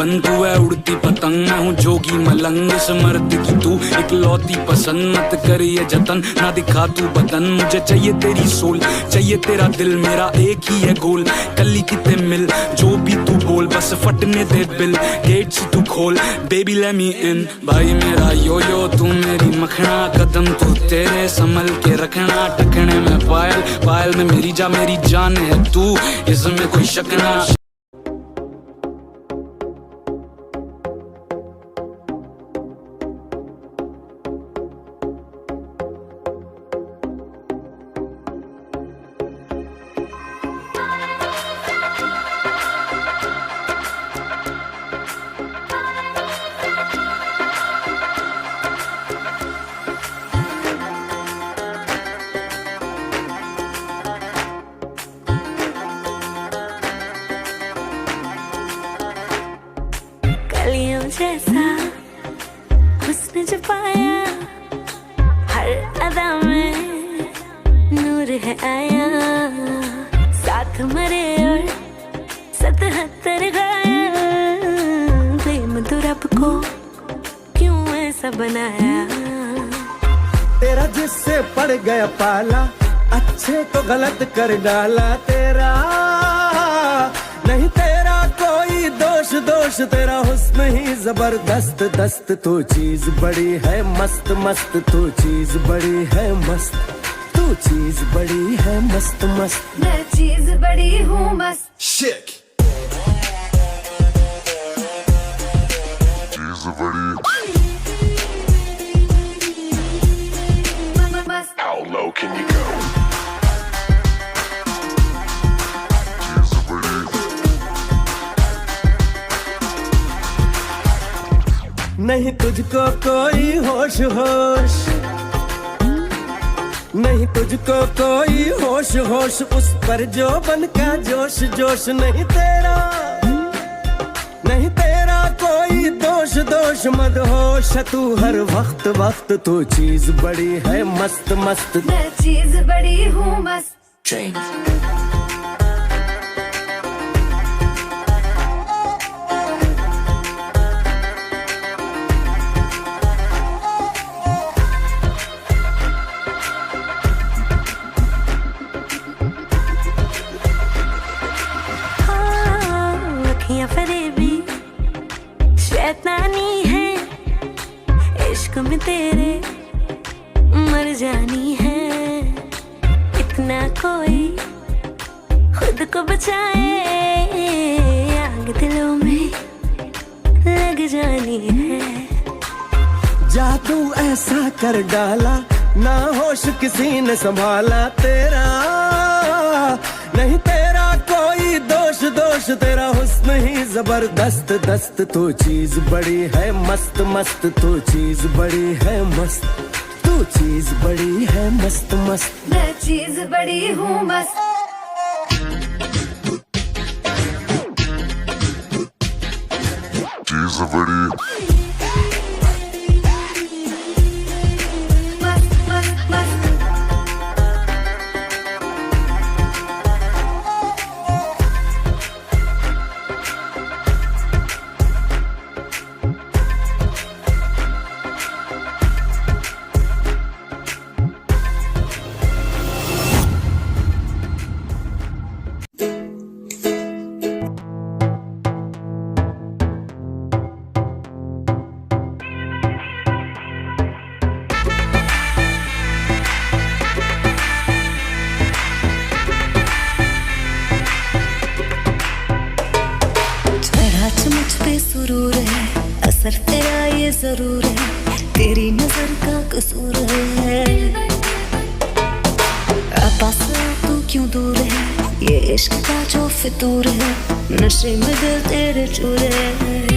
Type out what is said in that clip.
बन तू है उड़ती पतंग, मैं हूँ जोगी मलंग, इस मर्द की तू इकलौती पसंद। मत कर ये जतन, ना दिखा तू बदन, मुझे चाहिए तेरी सोल, चाहिए तेरा दिल, मेरा एक ही है गोल। कली किते मिल जो भी तू बोल, बस फटने दे बिल, गेट से तू खोल, बेबी लेट मी इन। भाई मेरा यो यो तू मेरी मखना, कदम तू तेरे संभल के रखना। टकने में पायल, पायल में मेरी जान है तू, इसमें कोई शक ना। कलियों जैसा हुस्न जो पाया, हर अदा में नूर है आया। साथ मरे और 77 घायल, प्रेम तो रब को क्यों ऐसा बनाया। तेरा जिससे पड़ गया पाला, अच्छे को गलत कर डाला। तेरा नहीं तेरा कोई दोष, दोष तेरा हुस्न ही जबरदस्त दस्त। तू चीज बड़ी है मस्त मस्त, तू चीज बड़ी है मस्त, तू चीज बड़ी है मस्त मस्त। मैं चीज बड़ी हूँ मस्त। Shit. चीज बड़ी। How low can you go? चीज बड़ी। नहीं तुझको कोई होश होश, नहीं तुझको कोई होश होश, उस पर जो बन का जोश जोश। नहीं तेरा, नहीं तेरा कोई दोष दोष, मदहोश तू हर वक्त वक्त। तू चीज बड़ी है मस्त मस्त, मैं चीज बड़ी हूँ मस्त। अखियाँ फरेबी शैतानी है, इश्क में तेरे मर जानी है। इतना कोई खुद को बचाए, आग दिलों में लग जानी है। जादू ऐसा कर डाला, ना होश किसी ने संभाला। तेरा नहीं तेरा कोई दोष दोष, तेरा हुस्न ही जबरदस्त दस्त। तू चीज बड़ी है मस्त मस्त, तू चीज बड़ी है मस्त, तू चीज बड़ी है मस्त मस्त। मैं चीज बड़ी हूँ मस्त। चीज बड़ी। सुरूर है, असर तेरा ये जरूर है, तेरी नजर का कसूर है। पास तू क्यों दूर है, ये इश्क का जो फितूर है, नशे में दिल तेरे चूर है।